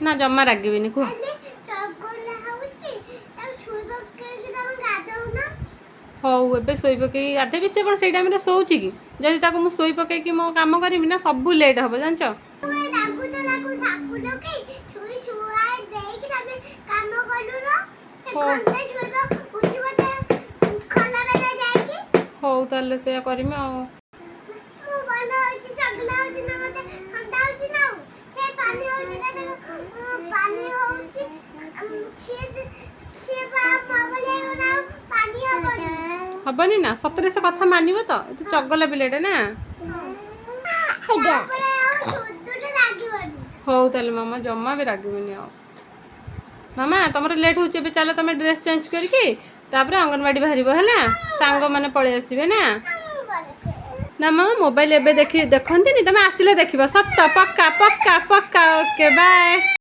ना जमा रागिबिनी को हौ ए शोई पकई गाधेबी से कौन से टाइम शोची कि जदि ताको मु शोई पकई मो काम करमी ना सब लेट हम जान हौ ताले से करमी आ हबनी ना सतरे से कथा मानिब तो ये चगला पिलेटे ना हौ ताले मामा जम्मा भी रागिबिनी आ मामा तुम लेट हो चलो तुम ड्रेस चेंज करके तापर अंगनवाड़ी बाहर है सांग मैंने पलि आसबे ना ना मामा मोबाइल एबे देखी देखती तुम आसिले देखिब सत पक्का पक्का पक्का ओके बाय।